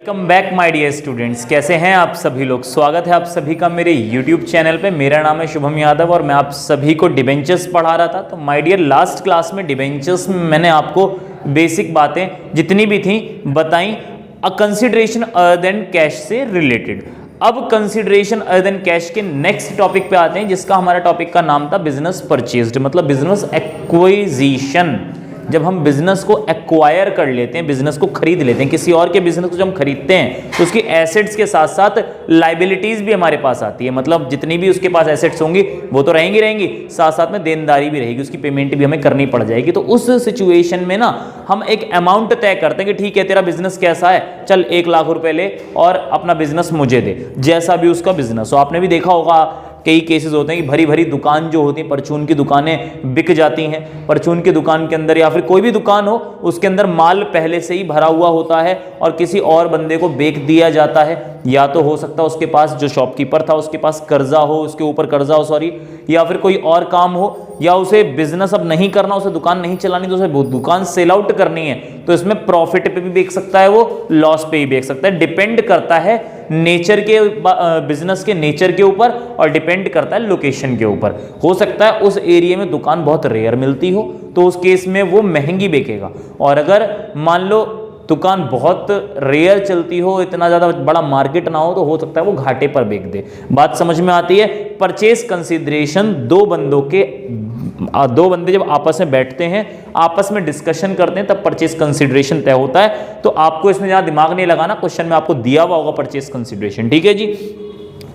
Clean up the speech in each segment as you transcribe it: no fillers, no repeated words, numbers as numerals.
Welcome back my dear students. कैसे हैं आप सभी लोग। स्वागत है आप सभी का मेरे YouTube चैनल पे। मेरा नाम है शुभम यादव और मैं आप सभी को डिबेंचर्स पढ़ा रहा था। तो माय डियर लास्ट क्लास में डिबेंचर्स में मैंने आपको बेसिक बातें जितनी भी थी बताई a consideration other than cash से रिलेटेड। अब कंसिडरेशन अदर देन कैश के नेक्स्ट टॉपिक पे आते हैं, जिसका हमारा टॉपिक का नाम था बिजनेस परचेज्ड, मतलब बिजनेस एक्विजिशन। जब हम बिजनेस को एक्वायर कर लेते हैं, बिजनेस को खरीद लेते हैं, किसी और के बिजनेस को जब हम खरीदते हैं तो उसकी एसेट्स के साथ साथ लाइबिलिटीज भी हमारे पास आती है। मतलब जितनी भी उसके पास एसेट्स होंगी वो तो रहेंगी, साथ साथ में देनदारी भी रहेगी, उसकी पेमेंट भी हमें करनी पड़ जाएगी। तो उस सिचुएशन में ना हम एक अमाउंट तय करते हैं कि ठीक है तेरा बिजनेस कैसा है, चल 1 लाख रुपए ले और अपना बिजनेस मुझे दे, जैसा भी उसका बिजनेस हो। आपने भी देखा होगा कई केसेस होते हैं कि भरी भरी दुकान जो होती है, परचून की दुकानें बिक जाती हैं। परचून की दुकान के अंदर या फिर कोई भी दुकान हो, उसके अंदर माल पहले से ही भरा हुआ होता है और किसी और बंदे को बेच दिया जाता है। या तो हो सकता है उसके पास जो शॉपकीपर था उसके पास कर्जा हो, उसके ऊपर कर्जा हो सॉरी, या फिर कोई और काम हो, या उसे बिजनेस अब नहीं करना, उसे दुकान नहीं चलानी, तो उसे दुकान सेल आउट करनी है। तो इसमें प्रॉफिट पे भी बेच सकता है, वो लॉस पे भी बेच सकता है। डिपेंड करता है नेचर के बिजनेस के नेचर के ऊपर और डिपेंड करता है लोकेशन के ऊपर। हो सकता है उस एरिया में दुकान बहुत रेयर मिलती हो तो उस केस में वो महंगी बेचेगा, और अगर मान लो दुकान बहुत रेयर चलती हो, इतना ज़्यादा बड़ा मार्केट ना हो, तो हो सकता है वो घाटे पर बेच दे। बात समझ में आती है। परचेज कंसिडरेशन दो बंदे जब आपस में बैठते हैं, आपस में डिस्कशन करते हैं, तब परचेज कंसिडरेशन तय होता है। तो आपको इसमें ज़्यादा दिमाग नहीं लगाना, क्वेश्चन में आपको दिया हुआ होगा परचेज कंसिडरेशन, ठीक है जी।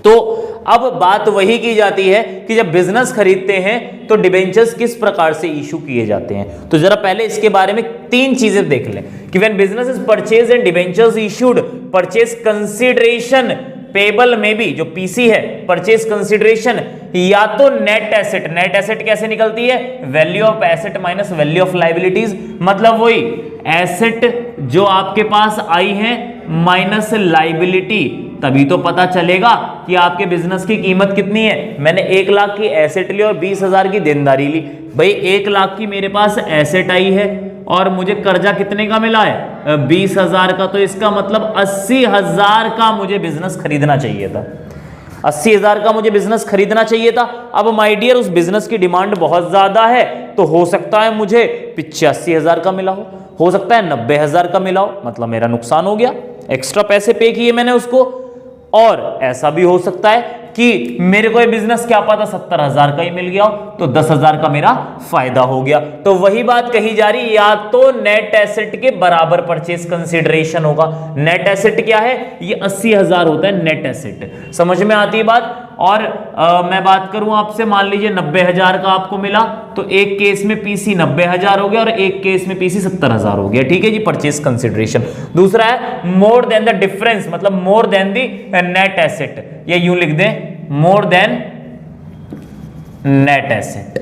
तो अब बात वही की जाती है कि जब बिजनेस खरीदते हैं तो डिबेंचर्स किस प्रकार से इशू किए जाते हैं। तो जरा पहले इसके बारे में 3 चीजें देख लें कि when business is purchase and debentures issued, purchase consideration payable में भी जो पीसी है, परचेज कंसिडरेशन या तो नेट एसेट कैसे निकलती है, value of asset minus value of liabilities, मतलब वही एसेट जो आपके पास आई है माइनस लाइबिलिटी, तभी तो पता चलेगा कि आपके बिजनेस की कीमत कितनी है। मैंने 1 लाख की एसेट ली और 20,000 की देनदारी ली। भाई 1 लाख की मेरे पास एसेट आई है और मुझे कर्जा कितने का मिला है, 20,000 का। तो इसका मतलब 80,000 का मुझे बिजनेस खरीदना चाहिए था, 80,000 का मुझे बिजनेस खरीदना चाहिए था। अब माय डियर उस बिजनेस की डिमांड बहुत ज्यादा है, तो हो सकता है मुझे 85,000 का मिला हो सकता है 90,000 का मिला हो, मतलब मेरा नुकसान हो गया, एक्स्ट्रा पैसे पे किए मैंने उसको। और ऐसा भी हो सकता है कि मेरे को ये बिजनेस क्या पता 70,000 का ही मिल गया हो, तो 10,000 का मेरा फायदा हो गया। तो वही बात कही जा रही, या तो नेट एसेट के बराबर परचेज कंसिडरेशन होगा। नेट एसेट क्या है, ये 80,000 होता है नेट एसेट। समझ में आती है बात। और मैं बात करूं आपसे, मान लीजिए 90,000 का आपको मिला, तो एक केस में पीसी 90,000 हो गया और एक केस में पीसी 70,000 हो गया, ठीक है जी, परचेज कंसिडरेशन। दूसरा है मोर देन द डिफरेंस, मतलब more than the net asset, ये यूं लिख दें, more than net asset,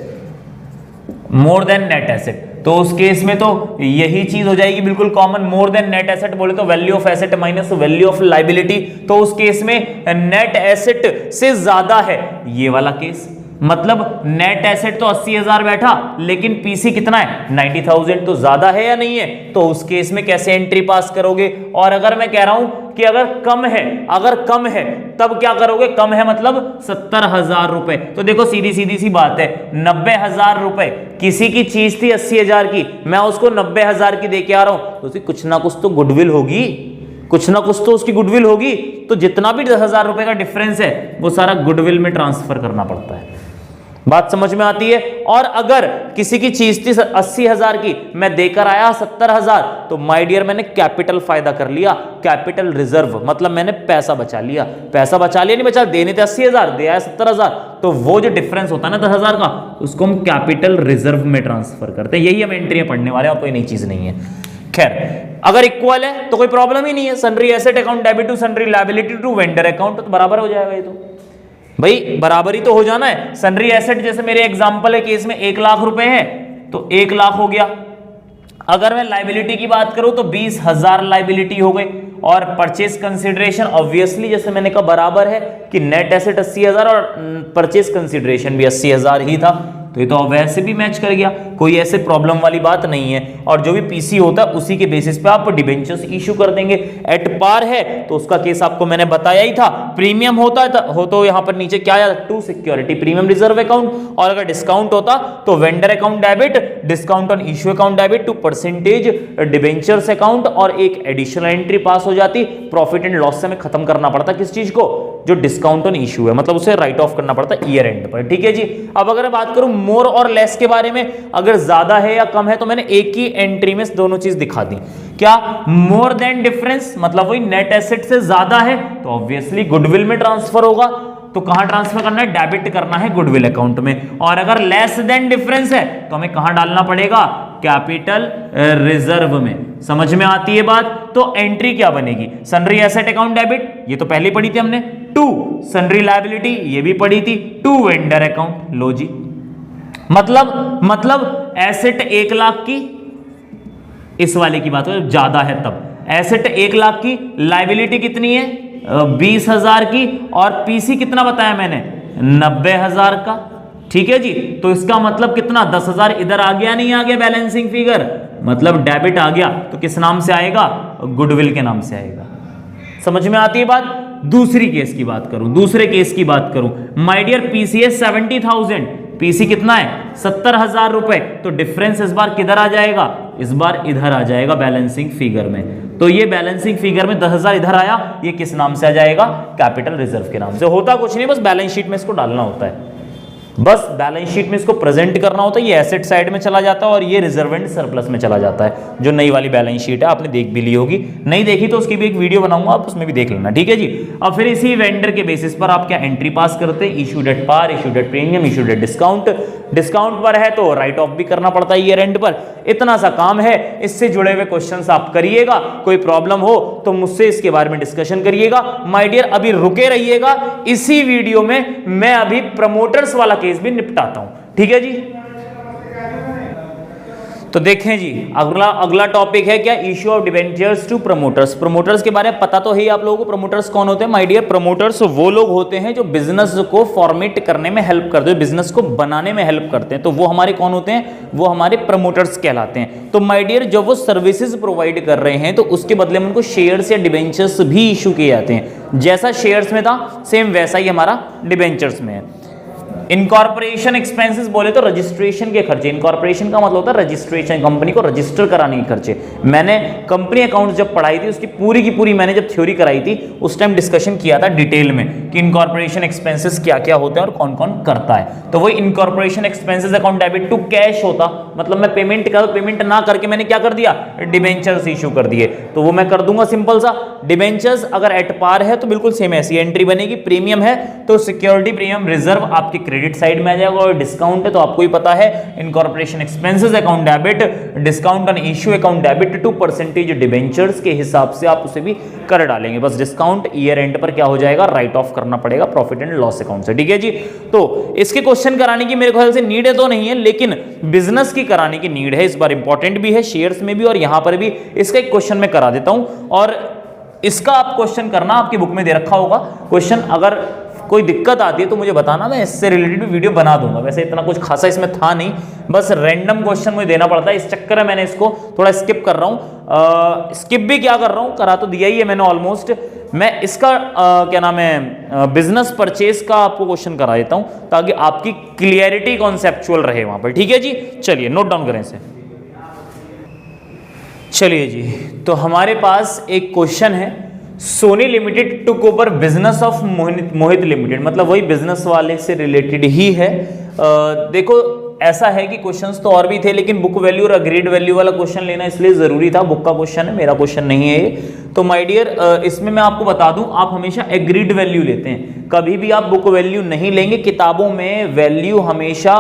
more than net asset. तो उस केस में तो यही चीज हो जाएगी बिल्कुल common. More than net asset बोले तो value of asset minus value of liability, तो उस केस में नेट एसेट से ज्यादा है ये वाला केस। मतलब नेट एसेट तो 80,000 बैठा, लेकिन पीसी कितना है 90,000, तो ज्यादा है या नहीं है। तो उस केस में कैसे एंट्री पास करोगे। और अगर मैं कह रहा हूं कि अगर कम है तब क्या करोगे, कम है मतलब 70,000 रुपए। तो देखो सीधी सी बात है, 90,000 रुपए किसी की चीज थी 80,000 की, मैं उसको 90,000 की दे के आ रहा हूं, तो उसकी कुछ ना कुछ तो गुडविल होगी, कुछ ना कुछ तो उसकी गुडविल होगी। तो जितना भी 10,000 रुपए का डिफरेंस है वो सारा गुडविल में ट्रांसफर करना पड़ता है। बात समझ में आती है। और अगर किसी की चीज थी 80,000 की, मैं देकर आया 70,000, तो माय डियर मैंने कैपिटल फायदा कर लिया, कैपिटल रिजर्व, मतलब मैंने पैसा बचा लिया नहीं बचा, देने थे 80,000, दे आया 70,000, तो वो जो डिफरेंस होता है ना 10,000 का, उसको हम कैपिटल रिजर्व में ट्रांसफर करते हैं। यही हम एंट्री पढ़ने वाले हैं और कोई नई चीज नहीं है। खैर, अगर इक्वल है तो कोई प्रॉब्लम ही नहीं है, sundry asset account debit to sundry liability to vendor account, तो बराबर हो जाएगा ये। तो भाई बराबरी तो हो जाना है। सन्ड्री एसेट जैसे मेरे एग्जांपल है केस में 1 लाख रुपए है, तो 1 लाख हो गया। अगर मैं लाइबिलिटी की बात करूं तो 20,000 लाइबिलिटी हो गई। और परचेज कंसिडरेशन ऑब्वियसली जैसे मैंने कहा बराबर है कि नेट एसेट 80,000 और परचेज कंसिडरेशन भी 80,000 ही था, तो ये तो वैसे भी मैच कर गया, कोई ऐसे प्रॉब्लम वाली बात नहीं है। और जो भी पीसी होता है उसी के बेसिस पे आप डिबेंचर्स इशू कर देंगे। एट पार है तो उसका केस आपको मैंने बताया ही था, प्रीमियम होता है हो तो यहां पर नीचे क्या आया, to security premium reserve account, और अगर डिस्काउंट होता तो vendor account debit, discount on issue account debit to percentage debentures account, और एक एडिशनल एंट्री पास हो जाती। प्रॉफिट एंड लॉस से हमें खत्म करना पड़ता किस चीज को, जो डिस्काउंट ऑन इशू है, मतलब उसे राइट ऑफ करना पड़ता ईयर एंड पर। ठीक है जी। अब अगर मैं बात करूं मोर और लेस के बारे में, अगर ज्यादा है या कम है, तो मैंने एक ही एंट्री में दोनों चीज दिखा दी। क्या मोर देन डिफरेंस, मतलब वही नेट एसेट से ज्यादा है तो ऑब्वियसली गुडविल में ट्रांसफर होगा। तो कहां ट्रांसफर करना है, डेबिट करना है गुडविल अकाउंट में। और अगर लेस देन डिफरेंस है तो हमें कहां डालना पड़ेगा, कैपिटल रिजर्व में। समझ में आती है बात। तो एंट्री क्या बनेगी, सन्ड्री एसेट अकाउंट डेबिट, ये तो पहले पढ़ी थी हमने, टू सन्ड्री लायबिलिटी, ये भी पढ़ी थी, टू वेंडर अकाउंट। लो जी, मतलब एसेट 1 लाख की, इस वाले की बात हो ज्यादा है तब, एसेट 1 लाख की, लायबिलिटी कितनी है 20,000 की, और पीसी कितना बताया मैंने 90,000 का। ठीक है जी। तो इसका मतलब कितना 10,000 इधर आ गया, नहीं आ गया बैलेंसिंग फिगर, मतलब डेबिट आ गया। तो किस नाम से आएगा, गुडविल के नाम से आएगा। समझ में आती है बात। दूसरे केस की बात करूं, माय डियर पीसी है 70,000, पीसी कितना है 70,000 रुपए, तो डिफरेंस इस बार किधर आ जाएगा, इस बार इधर आ जाएगा बैलेंसिंग फिगर में। तो ये बैलेंसिंग फिगर में 10,000 इधर आया, ये किस नाम से आ जाएगा, कैपिटल रिजर्व के नाम से। होता कुछ नहीं, बस बैलेंस शीट में इसको डालना होता है, बस बैलेंस शीट में इसको प्रेजेंट करना होता है। ये एसेट साइड में चला जाता है और ये रिजर्व एंड सरप्लस में चला जाता है। जो नई वाली बैलेंस शीट है आपने देख भी ली होगी, नहीं देखी तो उसकी भी एक वीडियो बनाऊंगा, आप उसमें भी देख लेना। ठीक है जी। अब फिर इसी वेंडर के बेसिस पर आप क्या एंट्री पास करते हैं, issued at par, issued at premium, issued at discount. Discount पर है तो राइट ऑफ भी करना पड़ता है ईयर एंड पर। इतना सा काम है, इससे जुड़े हुए क्वेश्चंस आप करिएगा। कोई प्रॉब्लम हो तो मुझसे इसके बारे में डिस्कशन करिएगा। माय डियर अभी रुके रहिएगा, इसी वीडियो में मैं अभी प्रमोटर्स वाला केस भी निपटाता हूं। ठीक है जी। तो देखें जी, अगला टॉपिक है क्या, issue of debentures to promoters. Promoters के बारे में पता तो है ही आप लोगों को। प्रमोटर्स कौन होते हैं माय डियर, प्रमोटर्स वो लोग होते हैं जो बिजनेस को फॉर्मेट करने में हेल्प करते हैं, बिजनेस को बनाने में हेल्प करते हैं। तो वो हमारे कौन होते हैं, वो हमारे प्रमोटर्स कहलाते हैं। तो माय डियर जब वो सर्विसेज प्रोवाइड कर रहे हैं तो उसके बदले में उनको शेयर्स या डिबेंचर्स भी इशू किए जाते हैं। जैसा शेयर्स में था सेम वैसा ही हमारा डिबेंचर्स में है। इनकॉर्पोरेशन एक्सपेंसेस बोले तो रजिस्ट्रेशन के खर्चे। इनकॉर्पोरेशन का मतलब होता है रजिस्ट्रेशन, कंपनी को रजिस्टर कराने के खर्चे। मैंने कंपनी अकाउंट जब पढ़ाई थी उसकी पूरी की पूरी मैंने जब थ्योरी कराई थी उस टाइम डिस्कशन किया था डिटेल में कि इनकॉर्पोरेशन एक्सपेंसेस क्या क्या होते हैं और कौन कौन करता है। तो वही incorporation expenses account debit to cash होता, मतलब मैं पेमेंट ना करके मैंने क्या कर दिया, डिबेंचर्स इशू कर दिए। तो वो मैं कर दूंगा सिंपल सा। डिबेंचर्स अगर एट पार है तो बिल्कुल सेम ऐसी एंट्री बनेगी। प्रीमियम है तो सिक्योरिटी प्रीमियम रिजर्व आपके क्रेडिट साइड में आ जाएगा, और डिस्काउंट है तो आपको ही पता है incorporation expenses account debit, discount on issue account debit to percentage debentures के हिसाब से आप उसे भी कर डालेंगे। बस डिस्काउंट ईयर एंड पर क्या हो जाएगा, राइट ऑफ करना पड़ेगा प्रॉफिट एंड लॉस अकाउंट से। ठीक है जी। तो इसके क्वेश्चन कराने की मेरे ख्याल से नीड है तो नहीं है, लेकिन बिजनेस की कराने की नीड है। इस बार इंपॉर्टेंट भी है, शेयर्स में भी और यहां पर भी इसका एक क्वेश्चन मैं करा देता हूं। और इसका आप क्वेश्चन करना, आपकी बुक में दे रखा होगा क्वेश्चन। अगर कोई दिक्कत आती है तो मुझे बताना, मैं इससे रिलेटेड वीडियो बना दूंगा। वैसे इतना कुछ खासा इसमें था नहीं, बस रैंडम क्वेश्चन मुझे देना पड़ता है, इस चक्कर में मैंने इसको थोड़ा स्किप कर रहा हूं। स्किप भी क्या कर रहा हूं, करा तो दिया ही है मैंने ऑलमोस्ट। मैं इसका क्या नाम है, बिजनेस परचेज का आपको क्वेश्चन करा देता हूं ताकि आपकी क्लियरिटी कॉन्सेप्चुअल रहे वहां पर। ठीक है जी। चलिए नोट डाउन करें इसे। चलिए जी, तो हमारे पास एक क्वेश्चन है, Soni limited took over business of Mohit limited, मतलब वही बिजनेस वाले से रिलेटेड ही है। देखो ऐसा है कि क्वेश्चंस तो और भी थे, लेकिन बुक वैल्यू और अग्रीड वैल्यू वाला क्वेश्चन लेना इसलिए जरूरी था। बुक का क्वेश्चन है, मेरा क्वेश्चन नहीं है ये। तो माय डियर इसमें मैं आपको बता दूं, आप हमेशा एग्रीड वैल्यू लेते हैं, कभी भी आप बुक वैल्यू नहीं लेंगे। किताबों में वैल्यू हमेशा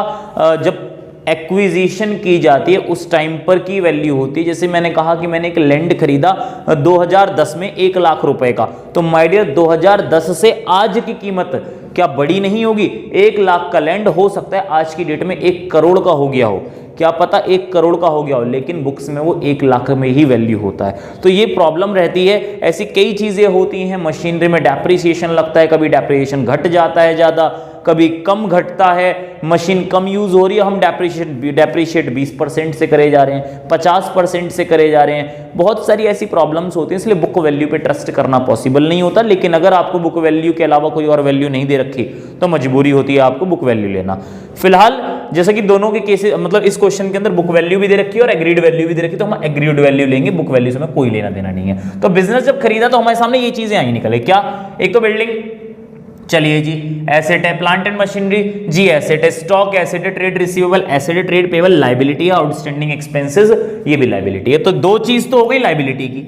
जब एक्विजिशन की जाती है उस टाइम पर की वैल्यू होती है। जैसे मैंने कहा कि मैंने एक लैंड खरीदा 2010 में 1 लाख रुपए का, तो माय डियर 2010 से आज की कीमत क्या बड़ी नहीं होगी। 1 लाख का लैंड हो सकता है आज की डेट में 1 करोड़ का हो गया हो। क्या पता 1 करोड़ का हो गया हो, लेकिन बुक्स में वो 1 लाख में ही वैल्यू होता है। तो ये प्रॉब्लम रहती है। ऐसी कई चीजें होती हैं, मशीनरी में डेप्रिसिएशन लगता है, कभी डेप्रिसिएशन घट जाता है ज़्यादा, कभी कम घटता है, मशीन कम यूज हो रही है, हम डेप्रिशिएट 20% से करे जा रहे हैं, 50% से करे जा रहे हैं। बहुत सारी ऐसी प्रॉब्लम्स होती हैं, इसलिए बुक वैल्यू पे ट्रस्ट करना पॉसिबल नहीं होता। लेकिन अगर आपको बुक वैल्यू के अलावा कोई और वैल्यू नहीं दे रखी तो मजबूरी होती है आपको बुक वैल्यू लेना। फिलहाल जैसे कि दोनों के केसेस, मतलब इस क्वेश्चन के अंदर बुक वैल्यू भी दे रखी है और एग्रीड वैल्यू भी दे रखी है, तो हम एग्रीड वैल्यू लेंगे, बुक वैल्यू से हमें कोई लेना देना नहीं है। तो बिजनेस जब खरीदा तो हमारे सामने ये चीजें आई निकले, क्या? एक तो बिल्डिंग, चलिए जी, एसेट है, प्लांट एंड मशीनरी जी एसेट है, स्टॉक एसेट है, ट्रेड रिसीवेबल एसेट है, ट्रेड पेबल लायबिलिटी है, आउटस्टैंडिंग एक्सपेंसेस ये भी लायबिलिटी है। तो 2 चीज तो हो गई लायबिलिटी की,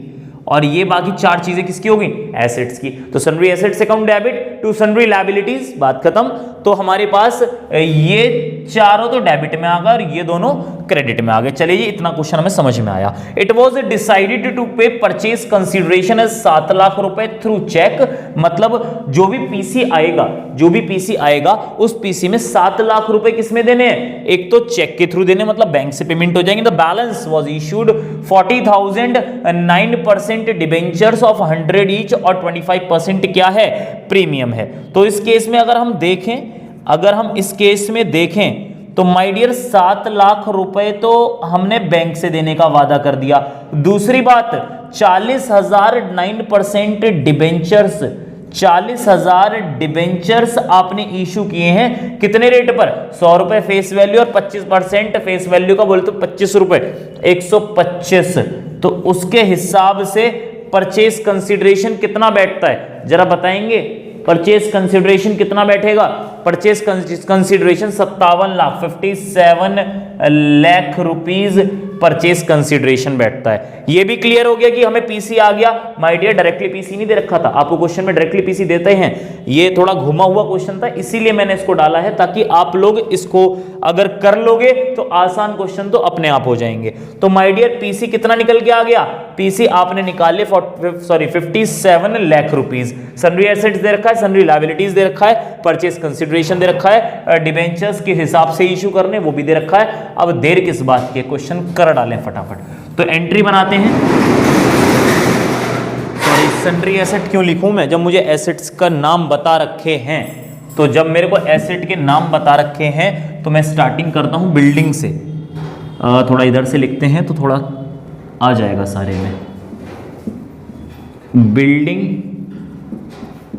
और ये बाकी 4 चीजें किसकी हो गई? एसेट्स की। तो sundry assets account debit to sundry liabilities, बात खत्म। तो हमारे पास ये चारों तो डेबिट में आ गए और ये दोनों क्रेडिट में आ गए। चलिए जी, इतना क्वेश्चन हमें समझ में आया। इट वॉज डिसाइडेड टू पे परचेज कंसिडरेशन एज 7 लाख रुपए थ्रू चेक, मतलब जो भी पीसी आएगा, जो भी पीसी आएगा उस पीसी में 7 लाख रुपए किसमें देने हैं? एक तो चेक के थ्रू देने, मतलब बैंक से पेमेंट हो जाएंगे। The balance was issued 40,000 9% debentures of 100 each और 25% क्या है? प्रीमियम है। तो इस केस में अगर हम देखें, अगर हम इस केस में देखें तो माय डियर 7 लाख रुपए तो हमने बैंक से देने का वादा कर दिया। दूसरी बात, 40,000 9% डिबेंचर्स, 40,000 डिबेंचर्स आपने इशू किए हैं कितने रेट पर? 100 रुपए फेस वैल्यू और 25% फेस वैल्यू का बोलते 25 रुपए, 125। तो उसके हिसाब से परचेज कंसिडरेशन कितना बैठता है जरा बताएंगे? परचेज कंसिडरेशन कितना बैठेगा? Purchase consideration 57 lakh, 57 lakh rupees purchase consideration बैठता है। ये भी क्लियर हो गया कि हमें पीसी आ गया। माय डियर डायरेक्टली पीसी नहीं दे रखा था, आपको क्वेश्चन में डायरेक्टली पीसी देते हैं। ये थोड़ा घुमा हुआ क्वेश्चन था, इसीलिए मैंने इसको डाला है ताकि आप लोग इसको अगर कर लोगे तो आसान क्वेश्चन तो अपने आप हो जाएंगे। तो माय डियर पीसी कितना निकल के आ गया? पीसी आपने निकाले 57 लाख रुपीज। सन्ड्री एसेट्स दे रखा है, सन्ड्री लायबिलिटीज दे रखा है, परचेज कंसिडरेशन दे रखा है, डिबेंचर्स के हिसाब से इशू करने वो भी दे रखा है। अब देर किस बात की, क्वेश्चन कर डालें फटाफट। तो एंट्री बनाते हैं। सॉरी, सन्ड्री एसेट क्यों लिखूं मैं जब मुझे एसेट्स का नाम बता रखे हैं? तो जब मेरे को एसेट के नाम बता रखे हैं तो मैं स्टार्टिंग करता हूं बिल्डिंग से। थोड़ा इधर से लिखते हैं तो थोड़ा आ जाएगा सारे में। बिल्डिंग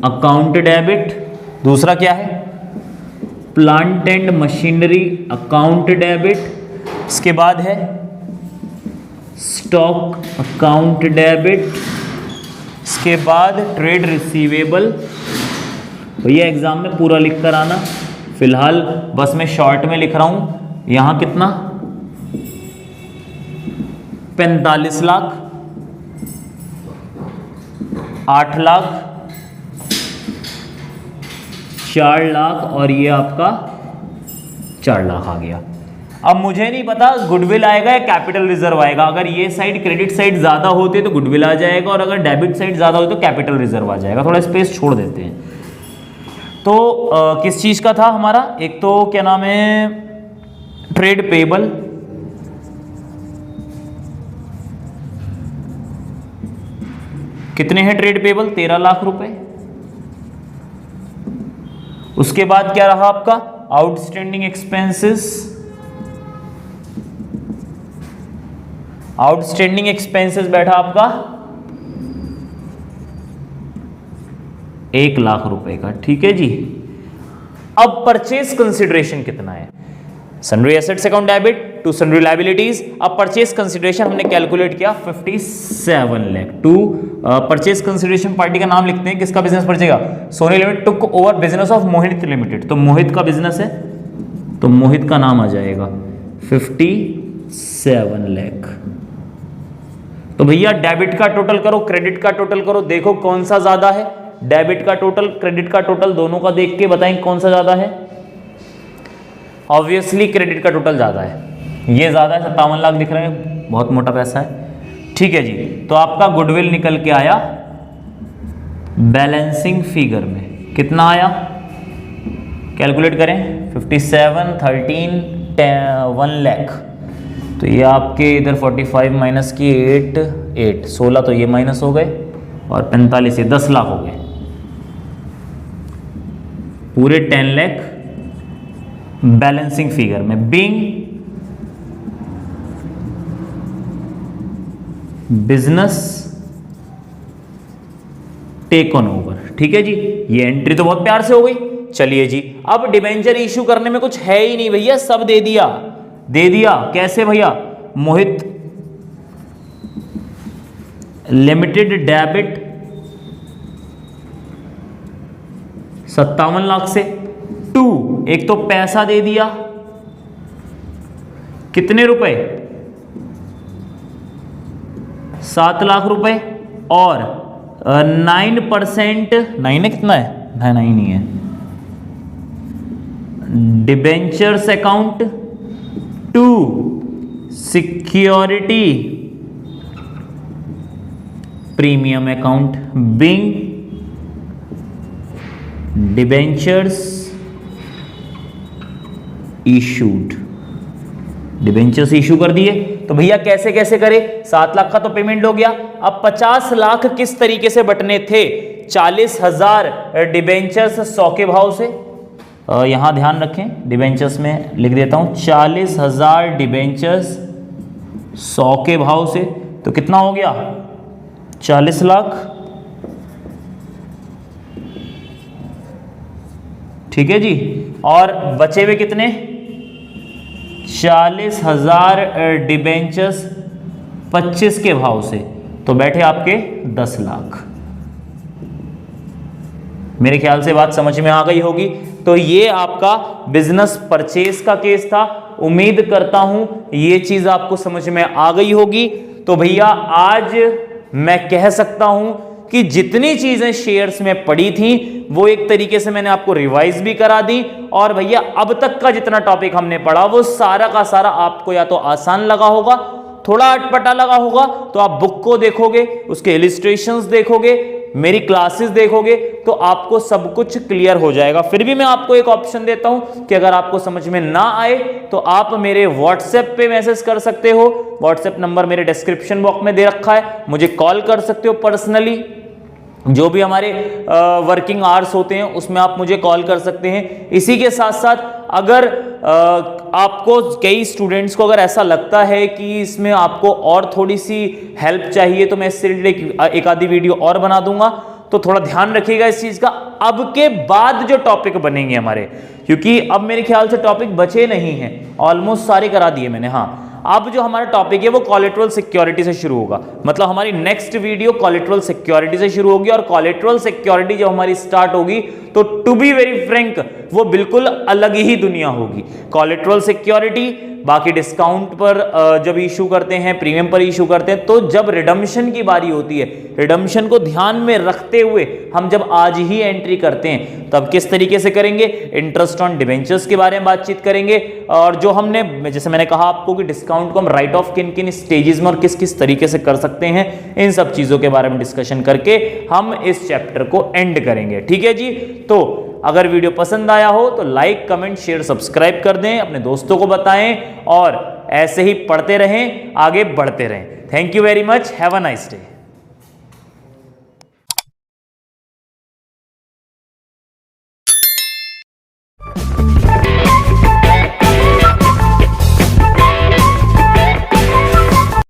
अकाउंट डेबिट, दूसरा क्या है? Plant and machinery account debit, इसके बाद है स्टॉक अकाउंट डेबिट, इसके बाद ट्रेड रिसीवेबल। भैया एग्जाम में पूरा लिख कर आना, फिलहाल बस मैं शॉर्ट में लिख रहा हूं। यहां कितना? 45 लाख, 8 लाख, 4 लाख और ये आपका 4 लाख आ गया। अब मुझे नहीं पता गुडविल आएगा या कैपिटल रिजर्व आएगा। अगर ये साइड क्रेडिट साइड ज्यादा होती है तो गुडविल आ जाएगा, और अगर डेबिट साइड ज्यादा हो तो कैपिटल रिजर्व आ जाएगा। थोड़ा स्पेस छोड़ देते हैं। तो किस चीज का था हमारा? एक तो क्या नाम है, ट्रेड पेबल, कितने हैं ट्रेड पेबल? 13 लाख रुपए। उसके बाद क्या रहा आपका? आउटस्टैंडिंग एक्सपेंसेस, आउटस्टैंडिंग एक्सपेंसेस बैठा आपका 1 लाख रुपए का। ठीक है जी। अब परचेज कंसिडरेशन कितना है? Sundry assets account debit to sundry liabilities. अब परचेज कंसिडरेशन हमने कैलकुलेट किया 57 lakh to purchase consideration party का नाम लिखते हैं। किसका बिजनेस पड़ेगा? Soni limited took over business of Mohit limited. तो मोहित का बिजनेस है तो मोहित का नाम आ जाएगा 57 लाख। तो भैया डेबिट का टोटल करो, क्रेडिट का टोटल करो, देखो कौन सा ज्यादा है। डेबिट का टोटल, क्रेडिट का टोटल दोनों का देख के बताएं कौन सा ज्यादा है। ऑब्वियसली क्रेडिट का टोटल ज्यादा है, ये ज्यादा है, 57 लाख दिख रहे हैं, बहुत मोटा पैसा है। ठीक है जी। तो आपका गुडविल निकल के आया बैलेंसिंग फिगर में कितना आया? कैलकुलेट करें 57, 13, 1 लाख। तो ये आपके इधर 45 माइनस की 8 16 तो ये माइनस हो गए और 45 ये 10 लाख हो गए, पूरे 10 लाख बैलेंसिंग फिगर में being business take on over. ठीक है जी, ये एंट्री तो बहुत प्यार से हो गई। चलिए जी, अब डिबेंचर इशू करने में कुछ है ही नहीं भैया, सब दे दिया। कैसे भैया? मोहित लिमिटेड डेबिट 57 लाख से टू, एक तो पैसा दे दिया, कितने रुपए? 7 लाख रुपए, और 9%, 9 है कितना है? 9 नहीं है, debentures account to security premium account being debentures issued. Debentures issue कर दिए, तो भैया कैसे कैसे करे? 7 लाख का तो पेमेंट हो गया, अब 50 लाख किस तरीके से बटने थे? 40,000 डिबेंचर्स 100 के भाव से, यहां ध्यान रखें डिबेंचर्स में लिख देता हूं 40,000 डिबेंचर्स 100 के भाव से, तो कितना हो गया? 40 लाख। ठीक है जी, और बचे हुए कितने? 40,000 डिबेंचर्स 25 के भाव से, तो बैठे आपके 10 लाख। मेरे ख्याल से बात समझ में आ गई होगी। तो ये आपका बिजनेस परचेज का केस था। उम्मीद करता हूं ये चीज आपको समझ में आ गई होगी। तो भैया आज मैं कह सकता हूं कि जितनी चीजें शेयर्स में पड़ी थी वो एक तरीके से मैंने आपको रिवाइज भी करा दी, और भैया अब तक का जितना टॉपिक हमने पढ़ा वो सारा का सारा आपको या तो आसान लगा होगा, थोड़ा अटपटा लगा होगा, तो आप बुक को देखोगे, उसके इलिस्ट्रेशंस देखोगे, मेरी क्लासेस देखोगे, तो आपको सब कुछ क्लियर हो जाएगा। फिर भी मैं आपको एक ऑप्शन देता हूं कि अगर आपको समझ में ना आए तो आप मेरे व्हाट्सएप पे मैसेज कर सकते हो। व्हाट्सएप नंबर मेरे डिस्क्रिप्शन बॉक्स में दे रखा है, मुझे कॉल कर सकते हो पर्सनली। जो भी हमारे वर्किंग आवर्स होते हैं उसमें आप मुझे कॉल कर सकते हैं। इसी के साथ साथ अगर आपको, कई स्टूडेंट्स को अगर ऐसा लगता है कि इसमें आपको और थोड़ी सी हेल्प चाहिए, तो मैं इससे रिलेटेड एक आधी वीडियो और बना दूंगा। तो थोड़ा ध्यान रखिएगा इस चीज का। अब के बाद जो टॉपिक बनेंगे हमारे, क्योंकि अब मेरे ख्याल से टॉपिक बचे नहीं हैं, ऑलमोस्ट सारे करा दिए मैंने। हाँ, अब जो हमारा टॉपिक है वो कोलेटरल सिक्योरिटी से शुरू होगा, मतलब हमारी नेक्स्ट वीडियो कोलेटरल सिक्योरिटी से शुरू होगी। और कोलेटरल सिक्योरिटी जब हमारी स्टार्ट होगी तो टू बी वेरी फ्रैंक वो बिल्कुल अलग ही दुनिया होगी। कोलेटरल सिक्योरिटी, बाकी डिस्काउंट पर जब इशू करते हैं, प्रीमियम पर इशू करते हैं, तो जब रिडम्पशन की बारी होती है, रिडम्पशन को ध्यान में रखते हुए हम जब आज ही एंट्री करते हैं, तब किस तरीके से करेंगे, इंटरेस्ट ऑन डिबेंचर्स के बारे में बातचीत करेंगे। और जो हमने, जैसे मैंने कहा आपको कि डिस्काउंट को हम राइट ऑफ किन किन स्टेजेस में और किस किस तरीके से कर सकते हैं, इन सब चीजों के बारे में डिस्कशन करके हम इस चैप्टर को एंड करेंगे। ठीक है जी। तो अगर वीडियो पसंद आया हो तो लाइक, कमेंट, शेयर, सब्सक्राइब कर दें, अपने दोस्तों को बताएं, और ऐसे ही पढ़ते रहें, आगे बढ़ते रहें। Thank you very much, have a nice day.